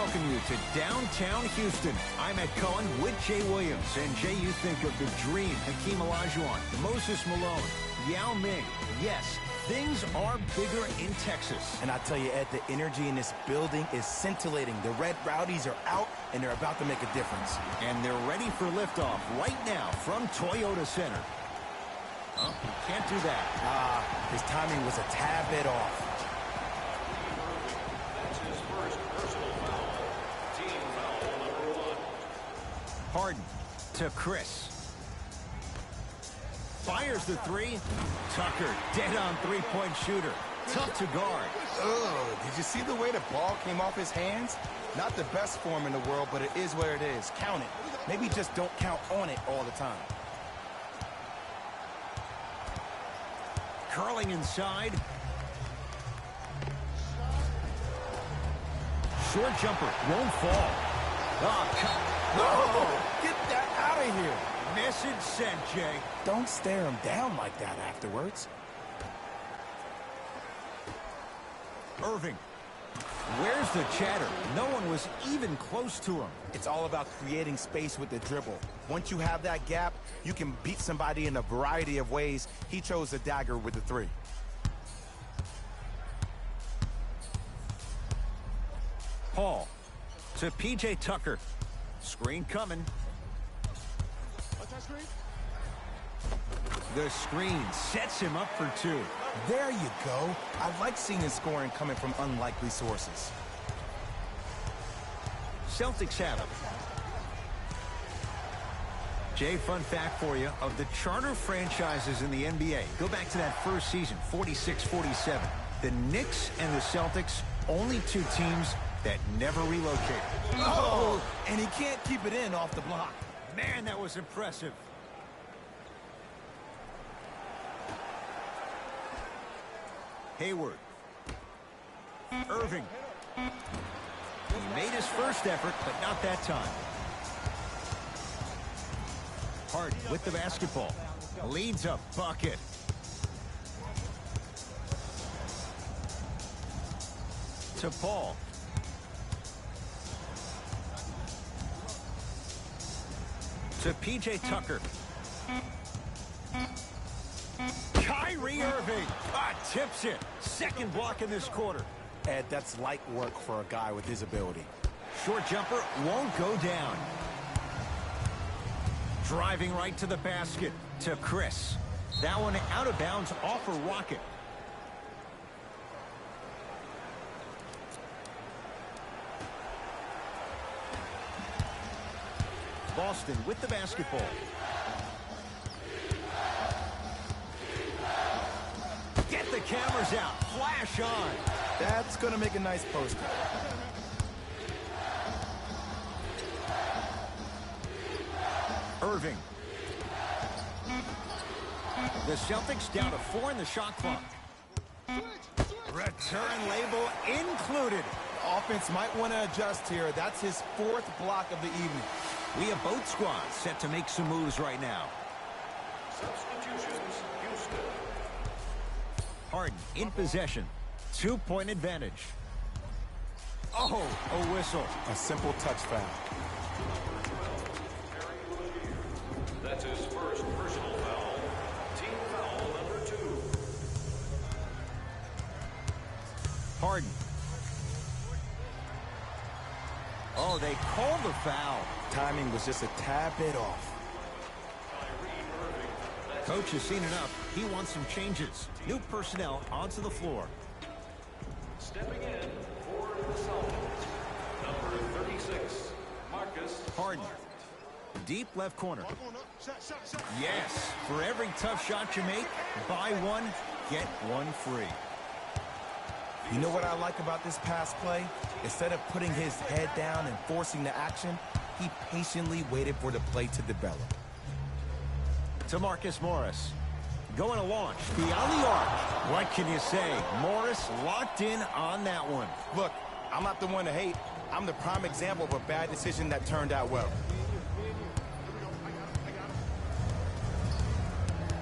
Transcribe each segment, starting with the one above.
welcome you to downtown Houston. I'm Ed Cohen with Jay Williams. And Jay, you think of the Dream, Hakeem Olajuwon, Moses Malone, Yao Ming. Yes, things are bigger in Texas. And I tell you, Ed, the energy in this building is scintillating. The Red Rowdies are out, and they're about to make a difference. And they're ready for liftoff right now from Toyota Center. Oh, he can't do that. His timing was a tad bit off. That's his first personal foul. Team foul number 1. Harden to Chris. Fires the three. Tucker, dead on three-point shooter. Tough to guard. Ugh, did you see the way the ball came off his hands? Not the best form in the world, but it is what it is. Count it. Maybe just don't count on it all the time. Curling inside. Short jumper won't fall. Oh, Whoa! Get that out of here. Message sent, Jay. Don't stare him down like that afterwards. Irving. Where's the chatter? No one was even close to him. It's all about creating space with the dribble. Once you have that gap, you can beat somebody in a variety of ways. He chose the dagger with the three. Paul to P.J. Tucker. Screen coming. The screen sets him up for two. There you go. I like seeing his scoring coming from unlikely sources. Celtics have it. Jay, fun fact for you. Of the charter franchises in the NBA, go back to that first season, 46-47. The Knicks and the Celtics, only two teams that never relocated. Oh, and he can't keep it in off the block. Man, that was impressive. Hayward. Irving. He made his first effort, but not that time. Harden with the basketball. Leads a bucket. To Paul. To P.J. Tucker. Kyrie Irving tips it. Second block in this quarter. Ed, that's light work for a guy with his ability. Short jumper won't go down. Driving right to the basket to Chris. That one out of bounds off a rocket. Boston with the basketball. Get the cameras out. Flash on. That's going to make a nice poster. Irving. The Celtics down to 4 in the shot clock. Return label included. Offense might want to adjust here. That's his 4th block of the evening. We have both squads set to make some moves right now. Substitutions, Houston. Harden in possession. 2-point advantage. Oh, a whistle. A simple touch foul. That's his first personal foul. Team foul number 2. Harden. Oh, they called the foul. Timing was just a tad bit off. Coach has seen enough. He wants some changes. New personnel onto the floor. Stepping in for the Celtics, number 36, Marcus Harden. Deep left corner. Yes. For every tough shot you make, buy one, get one free. You know what I like about this pass play? Instead of putting his head down and forcing the action, he patiently waited for the play to develop. To Marcus Morris. Going to launch beyond the arc. What can you say? Morris locked in on that one. Look, I'm not the one to hate. I'm the prime example of a bad decision that turned out well.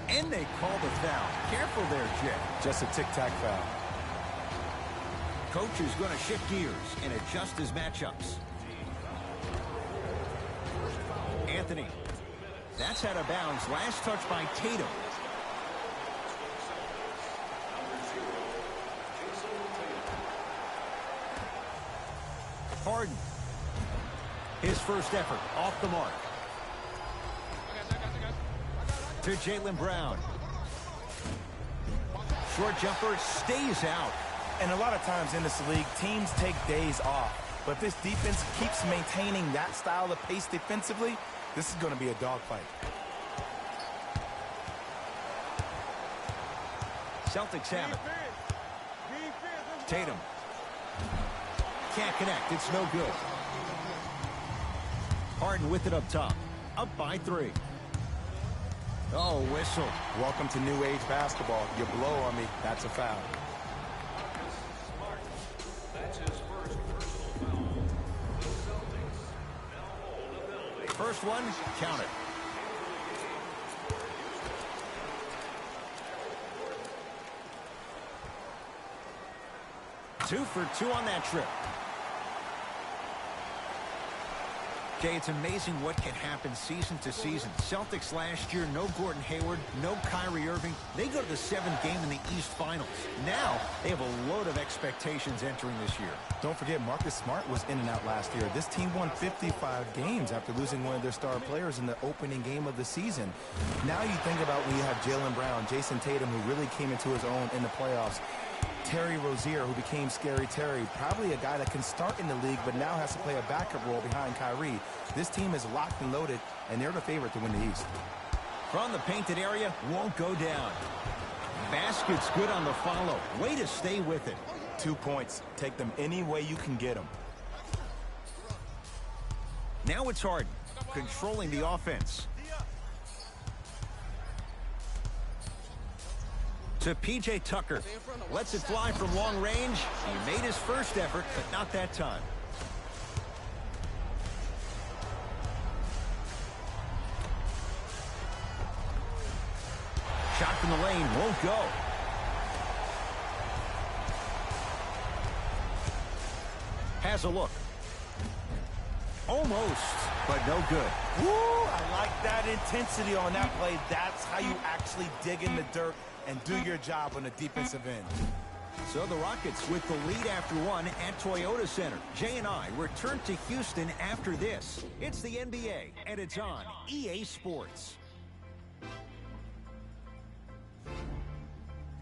And they called a foul. Careful there, Jay. Just a tic-tac foul. coach is going to shift gears and adjust his matchups. Anthony. That's out of bounds. Last touch by Tatum. Harden. His first effort off the mark. To Jaylen Brown. Short jumper stays out. And a lot of times in this league, teams take days off. But if this defense keeps maintaining that style of pace defensively, this is going to be a dogfight. Celtics have it. Tatum. Can't connect. It's no good. Harden with it up top. Up by 3. Oh, whistle. Welcome to new age basketball. You blow on me. That's a foul. That's his first personal foul. The Celtics now hold a penalty. First one, count it. Two for 2 on that trip. Jay, it's amazing what can happen season to season. Celtics last year, no Gordon Hayward, no Kyrie Irving. They go to the 7th game in the East Finals. Now, they have a load of expectations entering this year. Don't forget, Marcus Smart was in and out last year. This team won 55 games after losing one of their star players in the opening game of the season. Now you think about when you have Jaylen Brown, Jason Tatum, who really came into his own in the playoffs. Terry Rozier, who became Scary Terry, probably a guy that can start in the league but now has to play a backup role behind Kyrie. This team is locked and loaded, and they're the favorite to win the East. From the painted area, won't go down. Basket's good on the follow. Way to stay with it. 2 points. Take them any way you can get them. Now it's Harden, controlling the offense. To P.J. Tucker. Lets it fly from long range. He made his first effort, but not that time. Shot from the lane won't go. Has a look. Almost, but no good. Woo! I like that intensity on that play. That's how you actually dig in the dirt and do your job on the defensive end. So the Rockets with the lead after 1 at Toyota Center. Jay and I return to Houston after this. It's the NBA, and it's on EA Sports.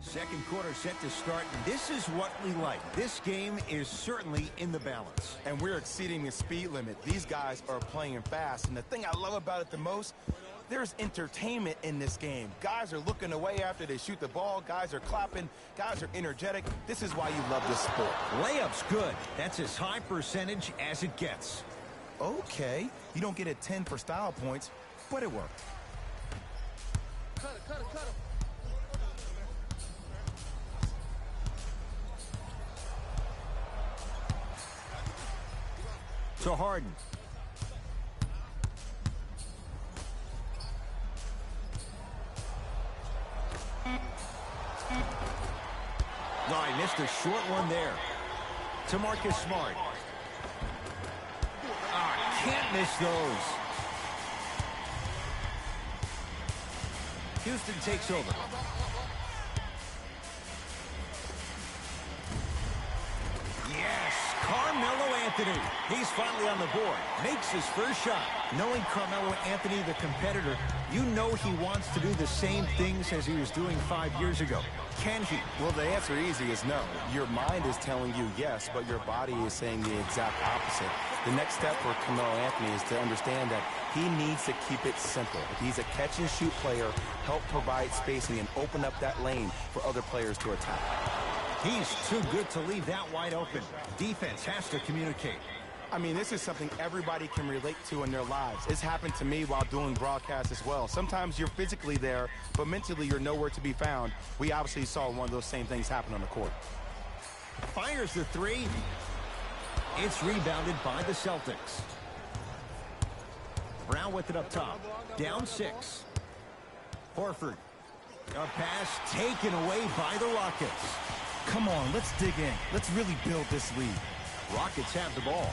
Second quarter set to start. This is what we like. This game is certainly in the balance. And we're exceeding the speed limit. These guys are playing fast. And the thing I love about it the most, there's entertainment in this game. Guys are looking away after they shoot the ball. Guys are clapping. Guys are energetic. This is why you love this sport. Layup's good. That's as high percentage as it gets. Okay. You don't get a 10 for style points, but it worked. Cut it. To Harden. No, I missed a short one there. To Marcus Smart. Can't miss those. Houston takes over. Yes, Carmelo Anthony. He's finally on the board. Makes his first shot. Knowing Carmelo Anthony, the competitor, you know he wants to do the same things as he was doing 5 years ago. Can he? Well, the answer easy is no. Your mind is telling you yes, but your body is saying the exact opposite. The next step for Carmelo Anthony is to understand that he needs to keep it simple. If he's a catch-and-shoot player, help provide spacing and open up that lane for other players to attack. He's too good to leave that wide open. Defense has to communicate. I mean, this is something everybody can relate to in their lives. It's happened to me while doing broadcasts as well. Sometimes you're physically there, but mentally you're nowhere to be found. We obviously saw one of those same things happen on the court. Fires the three. It's rebounded by the Celtics. Brown with it up top. Down 6. Horford. A pass taken away by the Rockets. Come on, let's dig in. Let's really build this lead. Rockets have the ball.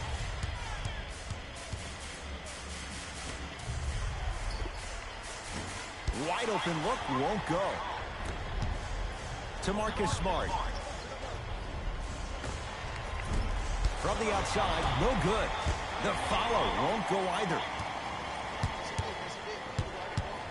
Wide open look, won't go. To Marcus Smart. From the outside, no good. The follow won't go either.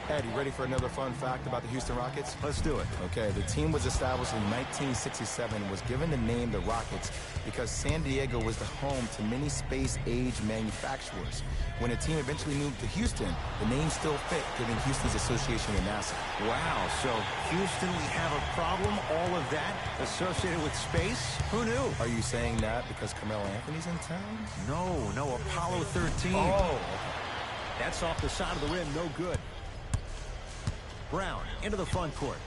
Ed, you ready for another fun fact about the Houston Rockets? Let's do it. Okay, the team was established in 1967 and was given the name the Rockets because San Diego was the home to many space-age manufacturers. When the team eventually moved to Houston, the name still fit, giving Houston's association with NASA. Wow, so Houston, we have a problem, all of that associated with space? Who knew? Are you saying that because Carmelo Anthony's in town? No, Apollo 13. Oh. That's off the side of the rim, no good. Brown into the front court.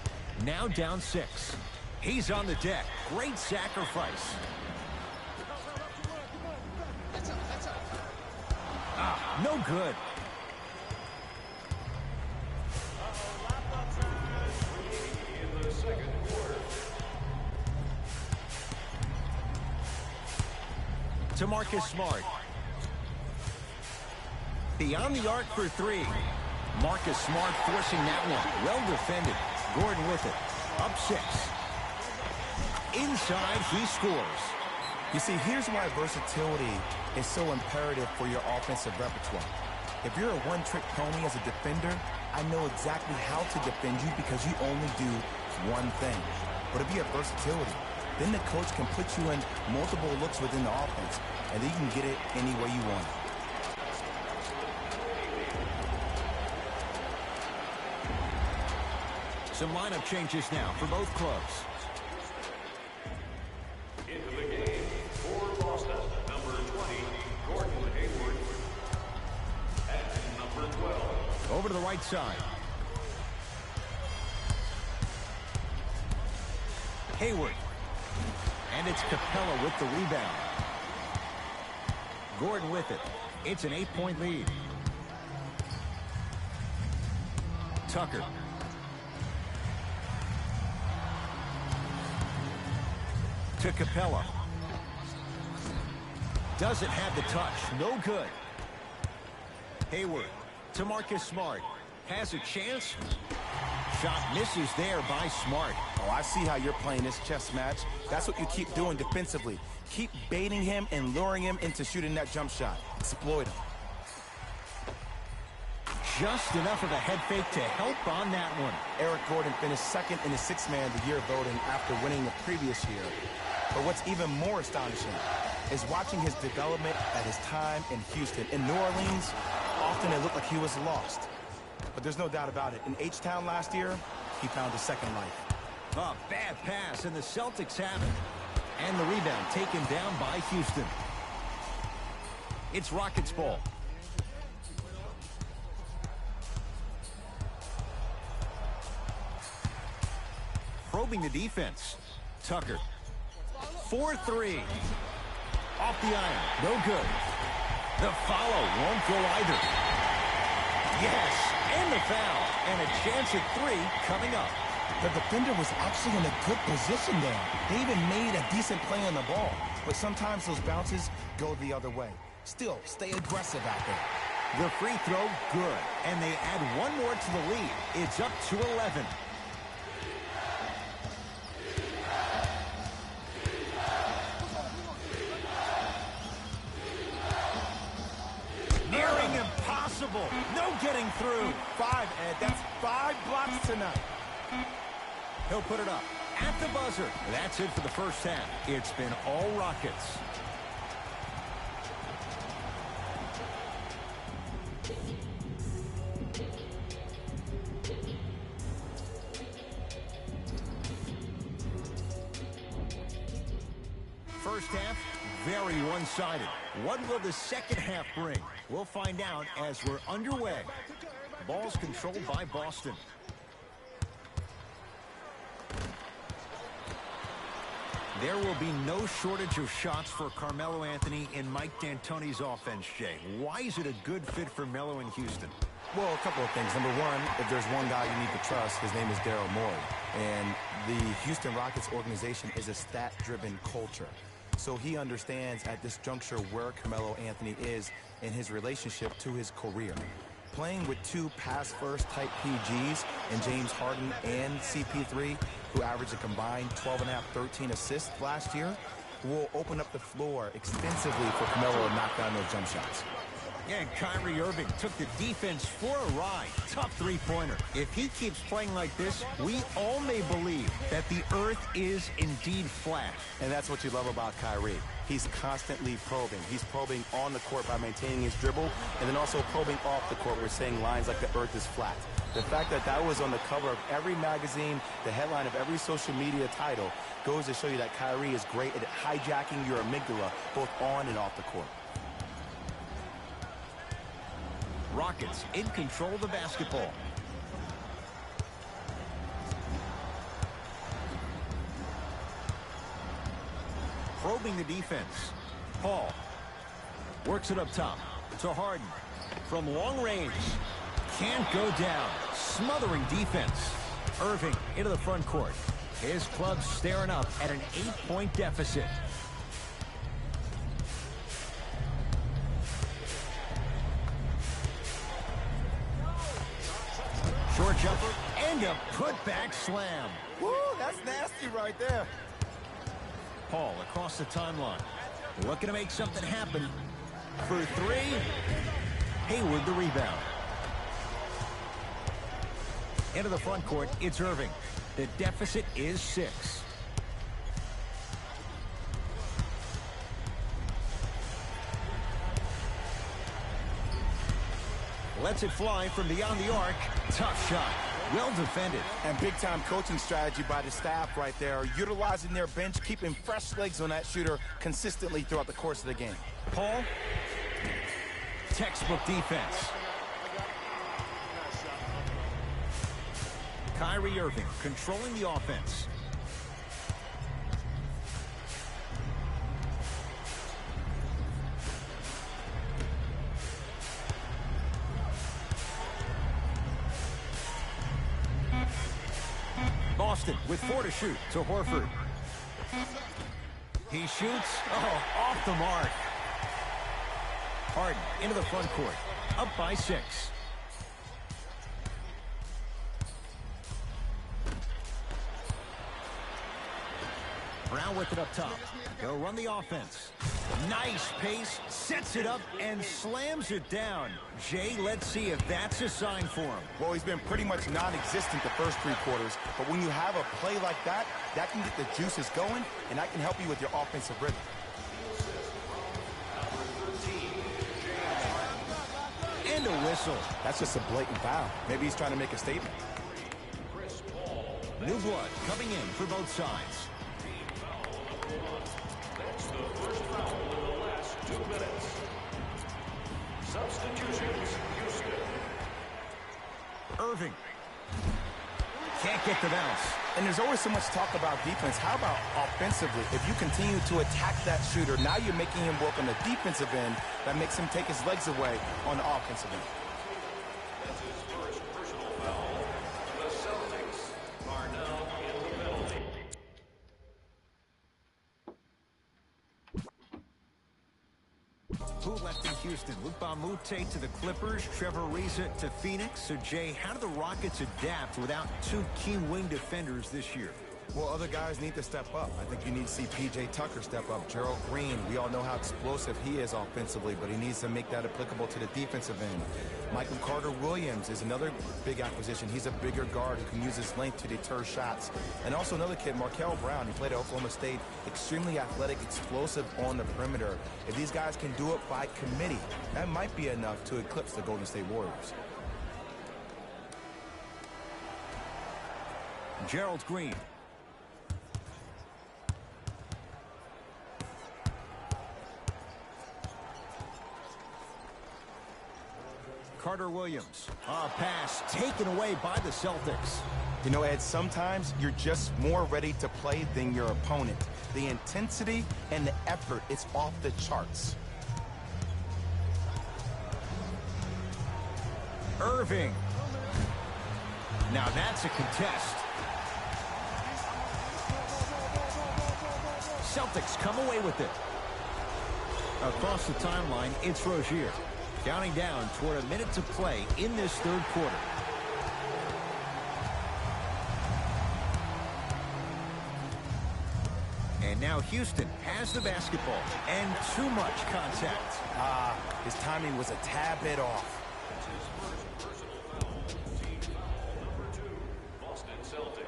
Now down 6. He's on the deck. Great sacrifice. No good. In the second quarter. To Marcus Smart. Beyond the arc for 3. Marcus Smart forcing that one. Well defended. Gordon with it. Up 6. Inside, he scores. You see, here's why versatility is so imperative for your offensive repertoire. If you're a one-trick pony as a defender, I know exactly how to defend you because you only do one thing. But if you have versatility, then the coach can put you in multiple looks within the offense, and then you can get it any way you want. Some lineup changes now for both clubs. Into the game for Boston, number 20, Gordon Hayward. And number 12. Over to the right side. Hayward. And it's Capella with the rebound. Gordon with it. It's an 8-point lead. Tucker. To Capella. Doesn't have the touch. No good. Hayward to Marcus Smart. Has a chance. Shot misses there by Smart. Oh, I see how you're playing this chess match. That's what you keep doing defensively. Keep baiting him and luring him into shooting that jump shot. Exploit him. Just enough of a head fake to help on that one. Eric Gordon finished second in the Sixth Man of the Year voting after winning the previous year. But what's even more astonishing is watching his development at his time in Houston. In New Orleans, often it looked like he was lost. But there's no doubt about it. In H-Town last year, he found a second life. A bad pass, and the Celtics have it. And the rebound taken down by Houston. It's Rockets ball. Probing the defense. Tucker. 4-3. Off the iron. No good. The follow won't go either. Yes, and the foul. And a chance at 3 coming up. The defender was actually in a good position there. They even made a decent play on the ball. But sometimes those bounces go the other way. Still, stay aggressive out there. The free throw, good. And they add one more to the lead. It's up to 11. Nearing impossible. No getting through. 5, Ed. That's 5 blocks tonight. He'll put it up at the buzzer. That's it for the first half. It's been all Rockets. First half, very one-sided. What will the second half bring? We'll find out as we're underway. Ball's controlled by Boston. There will be no shortage of shots for Carmelo Anthony and Mike D'Antoni's offense, Jay. Why is it a good fit for Melo in Houston? Well, a couple of things. Number one, if there's one guy you need to trust, his name is Daryl Morey. And the Houston Rockets organization is a stat-driven culture. So he understands at this juncture where Carmelo Anthony is in his relationship to his career. Playing with two pass-first type PGs in James Harden and CP3, who averaged a combined 12.5, 13 assists last year, will open up the floor extensively for Carmelo to knock down those jump shots. Yeah, and Kyrie Irving took the defense for a ride. Tough three-pointer. If he keeps playing like this, we all may believe that the earth is indeed flat. And that's what you love about Kyrie. He's constantly probing. He's probing on the court by maintaining his dribble, and then also probing off the court. We're saying lines like the earth is flat. The fact that that was on the cover of every magazine, the headline of every social media title, goes to show you that Kyrie is great at hijacking your amygdala, both on and off the court. Rockets in control of the basketball. Probing the defense. Paul works it up top to Harden. From long range. Can't go down. Smothering defense. Irving into the front court. His club staring up at an 8-point deficit. Short jumper and a putback slam. Woo, that's nasty right there. Paul across the timeline. Looking to make something happen. For three. Hayward the rebound. Into the front court, it's Irving. The deficit is 6. Lets it fly from beyond the arc. Tough shot. Well defended. And big-time coaching strategy by the staff right there, utilizing their bench, keeping fresh legs on that shooter consistently throughout the course of the game. Paul. Textbook defense. Kyrie Irving controlling the offense. Boston with 4 to shoot to Horford. He shoots. Oh, off the mark. Harden into the front court. Up by 6. Brown with it up top. He'll run the offense. Nice pace, sets it up, and slams it down. Jay, let's see if that's a sign for him. Well, he's been pretty much non-existent the first 3 quarters, but when you have a play like that, that can get the juices going, and that can help you with your offensive rhythm. And a whistle. That's just a blatant foul. Maybe he's trying to make a statement. New blood coming in for both sides. That's the first foul in the last 2 minutes. Substitutions, Houston. Irving. Can't get the bounce. And there's always so much talk about defense. How about offensively? If you continue to attack that shooter, now you're making him work on the defensive end. That makes him take his legs away on the offensive end. That's his first personal foul. The Celtics are now in the penalty. Who left in Houston? Luke Bamute to the Clippers, Trevor Ariza to Phoenix. So, Jay, how do the Rockets adapt without 2 key wing defenders this year? Well, other guys need to step up. I think you need to see P.J. Tucker step up. Gerald Green, we all know how explosive he is offensively, but he needs to make that applicable to the defensive end. Michael Carter-Williams is another big acquisition. He's a bigger guard who can use his length to deter shots. And also another kid, Markel Brown, he played at Oklahoma State, extremely athletic, explosive on the perimeter. If these guys can do it by committee, that might be enough to eclipse the Golden State Warriors. Gerald Green. Carter-Williams. Pass taken away by the Celtics. You know, Ed, sometimes you're just more ready to play than your opponent. The intensity and the effort, it's off the charts. Irving. Now that's a contest. Celtics come away with it. Across the timeline, it's Rozier. Counting down toward a minute to play in this third quarter. And now Houston has the basketball. And too much contact. His timing was a tad bit off.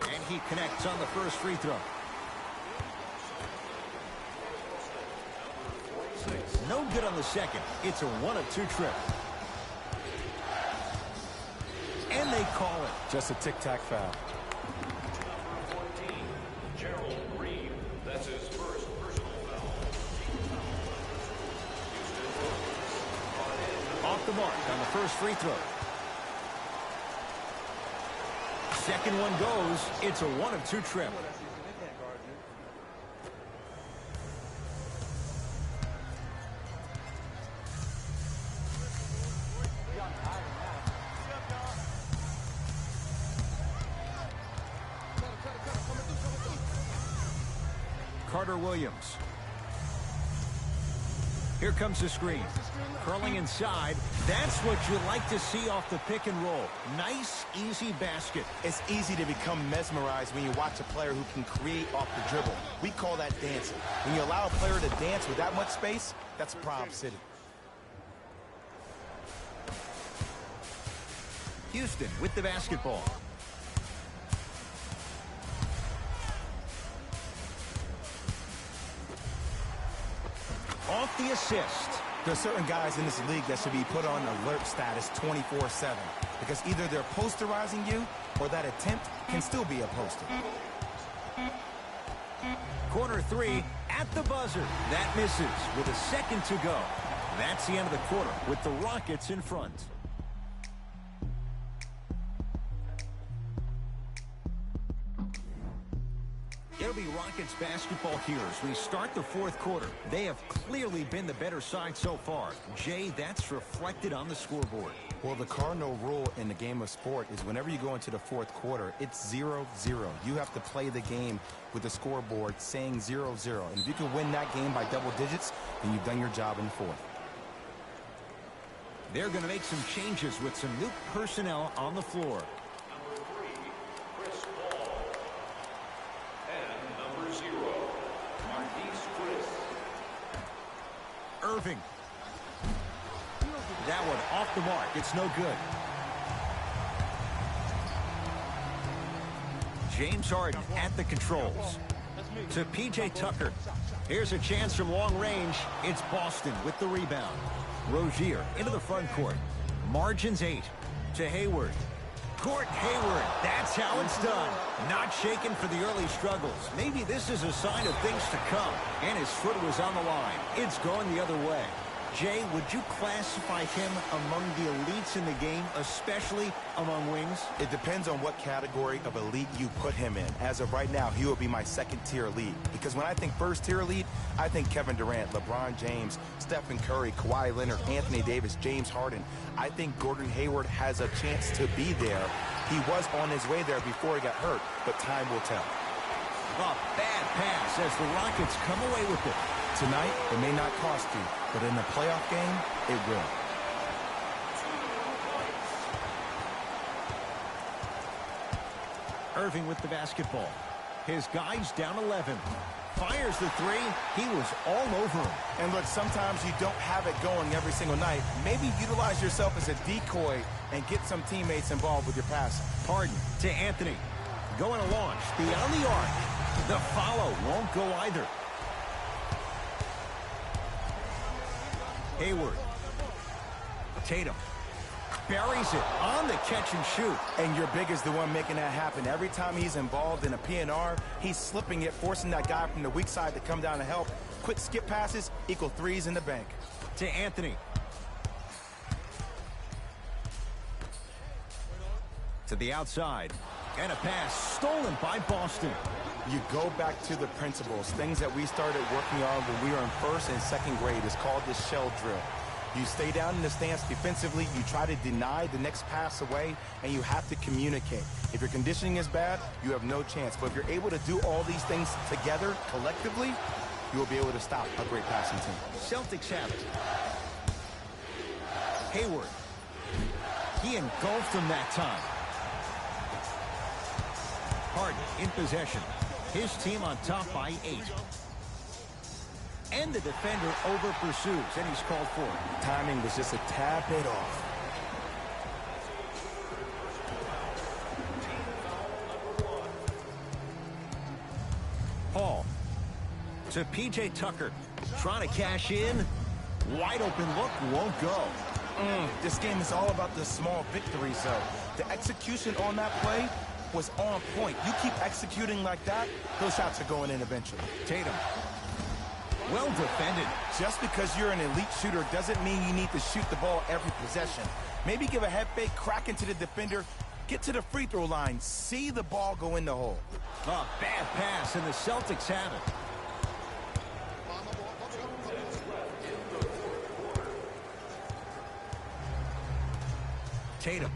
And he connects on the first free throw. No good on the second. It's a 1-of-2 trip. And they call it. Just a tic-tac foul. That's his first personal foul. Off the mark on the first free throw. Second one goes. It's a 1-of-2 trip. Carter Williams. Here comes the screen. Curling inside. That's what you like to see off the pick and roll. Nice, easy basket. It's easy to become mesmerized when you watch a player who can create off the dribble. We call that dancing. When you allow a player to dance with that much space, that's Prob City. Houston with the basketball. Off the assist. There's certain guys in this league that should be put on alert status 24/7 because either they're posterizing you or that attempt can still be a poster. Corner three at the buzzer. That misses with a second to go. That's the end of the quarter with the Rockets in front. It'll be Rockets basketball here as we start the fourth quarter. They have clearly been the better side so far. Jay, that's reflected on the scoreboard. Well, the cardinal rule in the game of sport is whenever you go into the fourth quarter, it's 0-0. You have to play the game with the scoreboard saying 0-0. And if you can win that game by double digits, then you've done your job in the fourth. They're going to make some changes with some new personnel on the floor. Irving. That one off the mark. It's no good. James Harden at the controls. To P.J. Tucker. Here's a chance from long range. It's Boston with the rebound. Rozier into the front court. Margins 8. To Hayward. Gordon Hayward. That's how it's done. Not shaken for the early struggles. Maybe this is a sign of things to come. And his foot was on the line. It's going the other way. Jay, would you classify him among the elites in the game, especially among wings? It depends on what category of elite you put him in. As of right now, he will be my second-tier elite. Because when I think first-tier elite, I think Kevin Durant, LeBron James, Stephen Curry, Kawhi Leonard, Anthony Davis, James Harden. I think Gordon Hayward has a chance to be there. He was on his way there before he got hurt, but time will tell. A bad pass as the Rockets come away with it. Tonight, it may not cost you, but in a playoff game, it will. Irving with the basketball. His guy's down 11. Fires the three. He was all over him. And look, sometimes you don't have it going every single night. Maybe utilize yourself as a decoy and get some teammates involved with your pass. Harden to Anthony. Going to launch. Beyond the arc. The follow won't go either. Hayward. Tatum. Buries it on the catch and shoot. And your big is the one making that happen. Every time he's involved in a PNR, he's slipping it, forcing that guy from the weak side to come down to help. Quick skip passes equal threes in the bank. To Anthony. To the outside. And a pass stolen by Boston. You go back to the principles, things that we started working on when we were in first and second grade. Is called the shell drill. You stay down in the stance defensively, you try to deny the next pass away, and you have to communicate. If your conditioning is bad, you have no chance. But if you're able to do all these things together, collectively, you will be able to stop a great passing team. Celtics have it. Hayward. He engulfed him that time. Harden in possession. His team on top by 8. And the defender over pursues, and he's called for it. Timing was just a tad bit off. Paul to P.J. Tucker. Trying to cash in. Wide open look, won't go. This game is all about the small victories, though. The execution on that play was on point. You keep executing like that, those shots are going in eventually. Tatum. Well defended. Just because you're an elite shooter doesn't mean you need to shoot the ball every possession. Maybe give a head fake, crack into the defender, get to the free throw line, see the ball go in the hole. Oh, bad pass, and the Celtics have it. Tatum.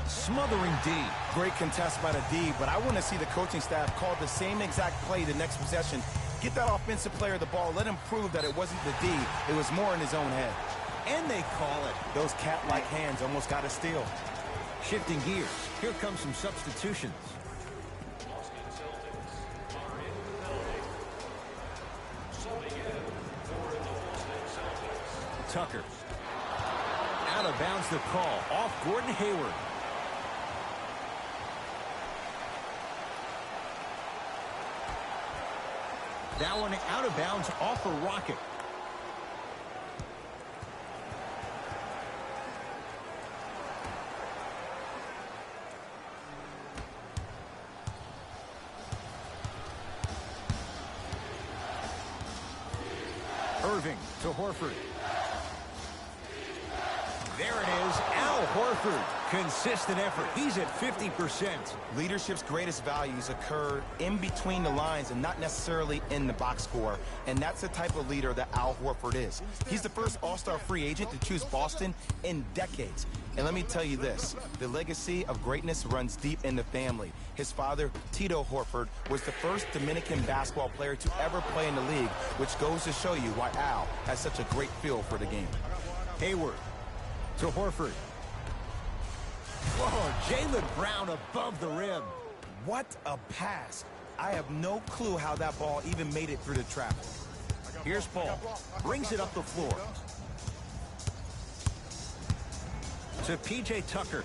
Smothering D. Great contest by the D, but I want to see the coaching staff call the same exact play the next possession. Get that offensive player the ball. Let him prove that it wasn't the D. It was more in his own head. And they call it. Those cat-like hands almost got a steal. Shifting gears. Here comes some substitutions. Boston Celtics are in the building. Subbing in for the Boston Celtics. Tucker. Out of bounds the call. Off Gordon Hayward. That one out of bounds off a Rocket. Irving to Horford. There it is, Al Horford. Consistent effort. He's at 50%. Leadership's greatest values occur in between the lines and not necessarily in the box score. And that's the type of leader that Al Horford is. He's the first all-star free agent to choose Boston in decades. And let me tell you this, the legacy of greatness runs deep in the family. His father, Tito Horford, was the first Dominican basketball player to ever play in the league, which goes to show you why Al has such a great feel for the game. Hayward to Horford. Whoa, Jaylen Brown above the rim. What a pass. I have no clue how that ball even made it through the traffic. Here's Paul. Brings it up the floor. To P.J. Tucker.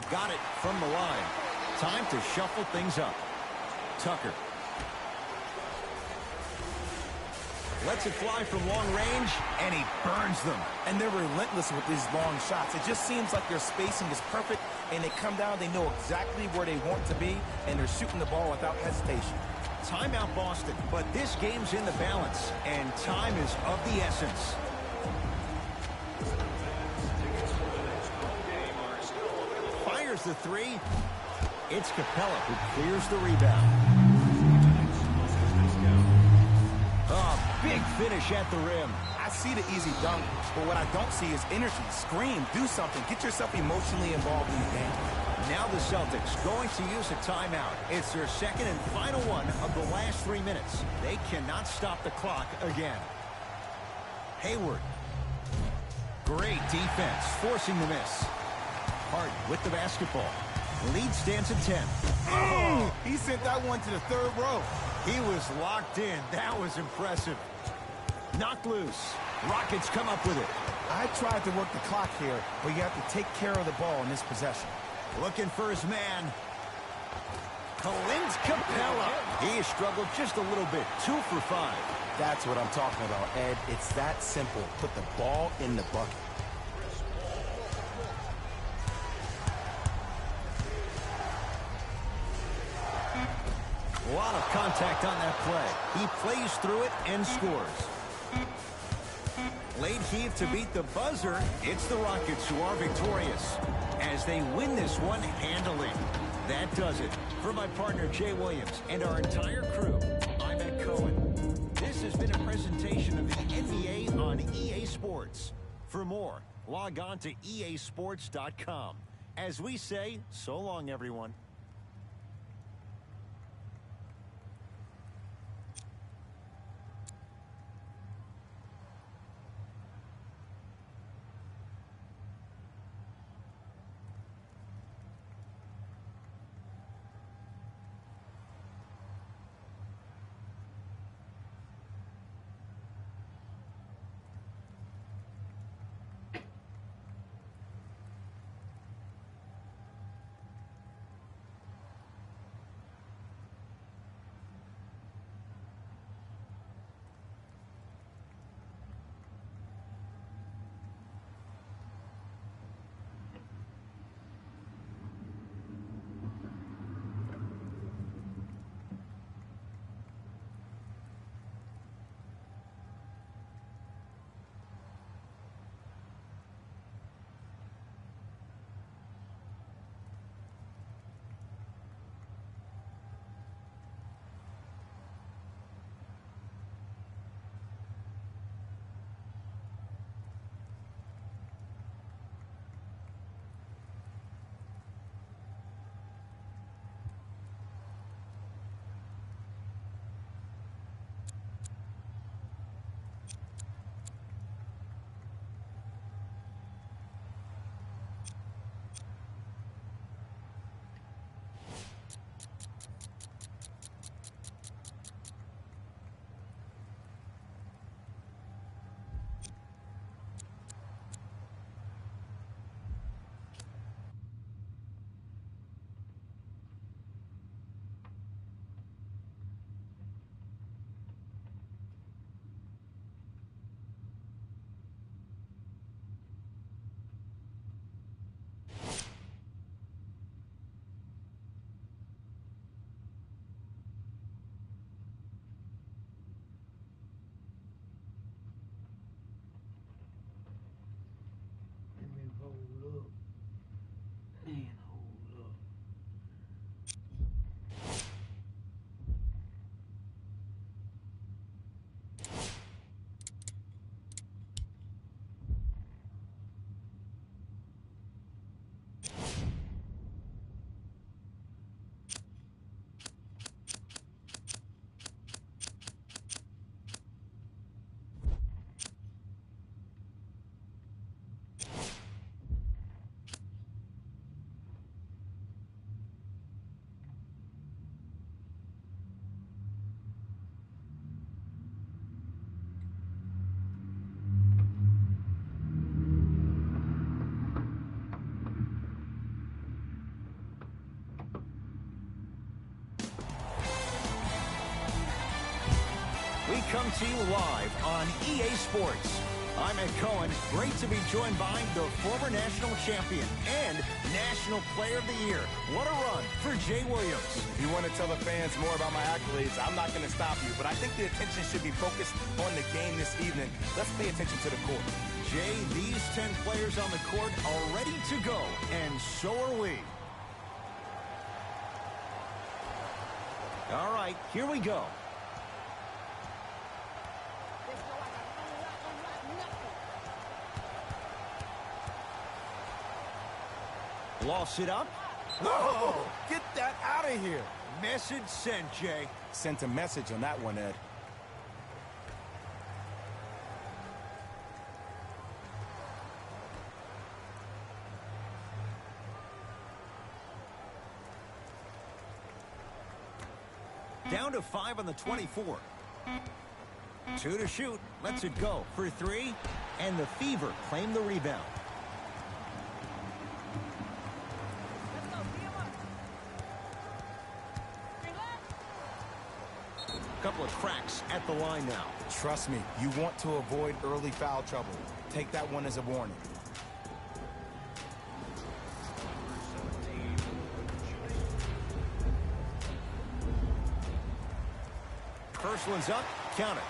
Got it from the line. Time to shuffle things up. Tucker. Lets it fly from long range, and he burns them. And they're relentless with these long shots. It just seems like their spacing is perfect, and they come down, they know exactly where they want to be, and they're shooting the ball without hesitation. Timeout Boston, but this game's in the balance, and time is of the essence. Fires the three. It's Capella who clears the rebound. Big finish at the rim. I see the easy dunk, but what I don't see is energy. Scream, do something, get yourself emotionally involved in the game. Now the Celtics going to use a timeout. It's their second and final one of the last 3 minutes. They cannot stop the clock again. Hayward. Great defense, forcing the miss. Harden with the basketball. Lead stands at 10. Oh, he sent that one to the third row. He was locked in. That was impressive. Knocked loose. Rockets come up with it. I tried to work the clock here, but you have to take care of the ball in this possession. Looking for his man. Clint Capella. He has struggled just a little bit. 2 for 5. That's what I'm talking about, Ed. It's that simple. Put the ball in the bucket. A lot of contact on that play. He plays through it and scores. Late heave to beat the buzzer. It's the Rockets who are victorious as they win this one handily. That does it. For my partner, Jay Williams, and our entire crew, I'm Ed Cohen. This has been a presentation of the NBA on EA Sports. For more, log on to easports.com. As we say, so long, everyone. We come to you live on EA Sports. I'm Ed Cohen. Great to be joined by the former national champion and National Player of the Year. What a run for Jay Williams. If you want to tell the fans more about my accolades, I'm not going to stop you, but I think the attention should be focused on the game this evening. Let's pay attention to the court. Jay, these 10 players on the court are ready to go, and so are we. All right, here we go. Lost it up. Whoa! Get that out of here. Message sent, Jay. Sent a message on that one, Ed. Down to 5 on the 24. 2 to shoot. Lets it go for 3. And the Fever claim the rebound. Couple of cracks at the line now. Trust me, you want to avoid early foul trouble. Take that one as a warning. First one's up. Count it.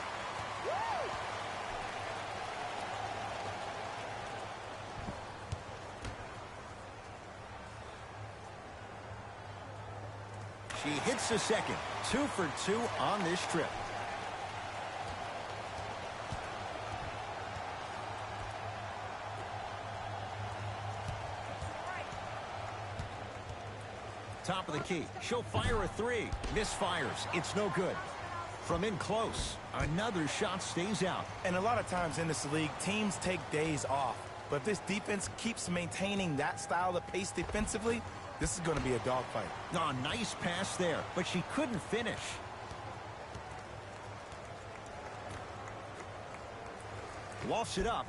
She hits the second. 2 for 2 on this trip. Top of the key. She'll fire a 3. Misfires. It's no good. From in close, another shot stays out. And a lot of times in this league, teams take days off. But if this defense keeps maintaining that style of pace defensively, this is going to be a dogfight. Oh, nice pass there, but she couldn't finish. Lofts it up.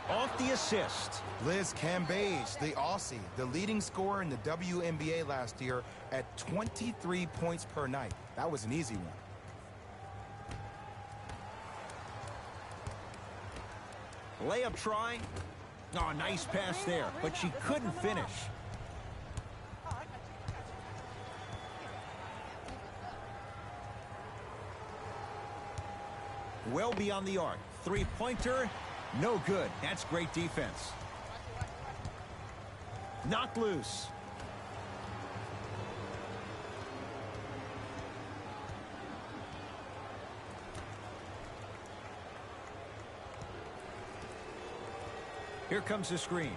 Off the assist. Liz Cambage, the Aussie, the leading scorer in the WNBA last year at 23 points per night. That was an easy one. Layup try. Oh, nice pass there, but she couldn't finish. Well beyond the arc. Three-pointer, no good. That's great defense. Knocked loose. Here comes the screen.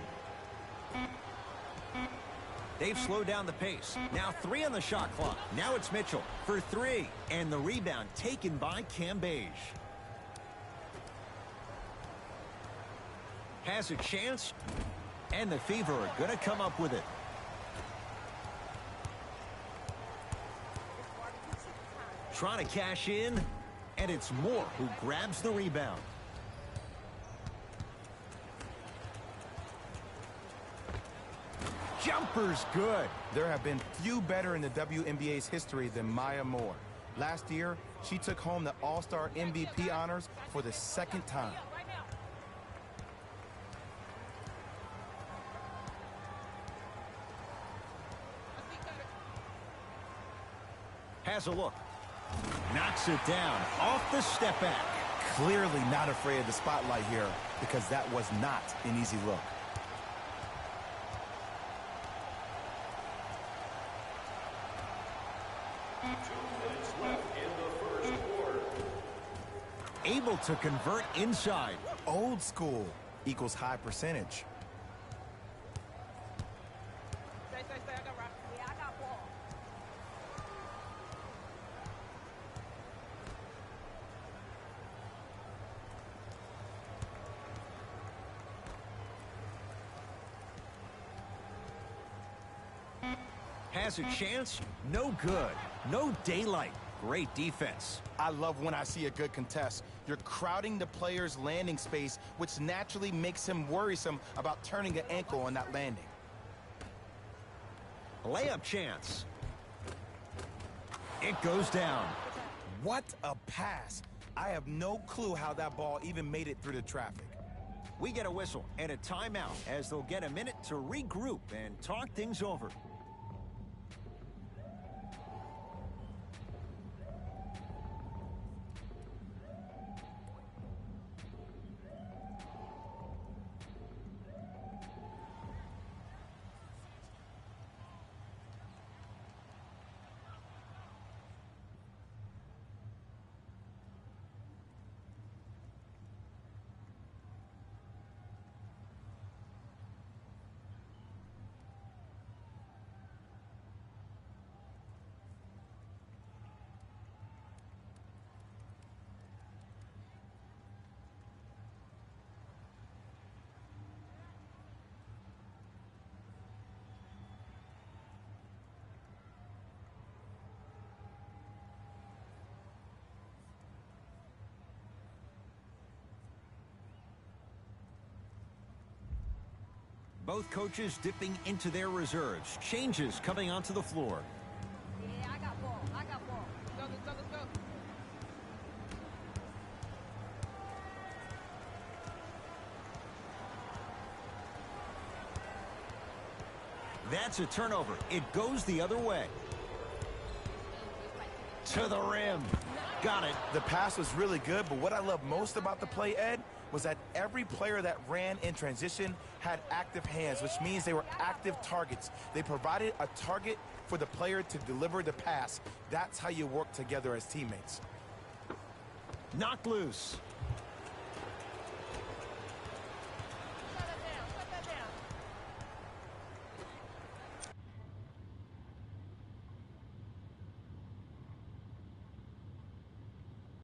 They've slowed down the pace. Now 3 on the shot clock. Now it's Mitchell for 3. And the rebound taken by Cambage. Has a chance. And the Fever are going to come up with it. Trying to cash in. And it's Moore who grabs the rebound. Jumper's good. There have been few better in the WNBA's history than Maya Moore. Last year, she took home the All-Star MVP honors for the 2nd time. Has a look. Knocks it down off the step back. Clearly not afraid of the spotlight here because that was not an easy look. Able to convert inside. Old school equals high percentage. Has a chance. No good. No daylight. Great defense. I love when I see a good contest. You're crowding the player's landing space, which naturally makes him worrisome about turning an ankle on that landing. Layup chance. It goes down. What a pass. I have no clue how that ball even made it through the traffic. We get a whistle and a timeout as they'll get a minute to regroup and talk things over. Both coaches dipping into their reserves. Changes coming onto the floor. Yeah, I got ball. I got ball. Let's go, let's go, let's go. That's a turnover. It goes the other way. To the rim. Got it. The pass was really good, but what I love most about the play, Ed, was that every player that ran in transition had active hands, which means they were active targets. They provided a target for the player to deliver the pass. That's how you work together as teammates. Knocked loose.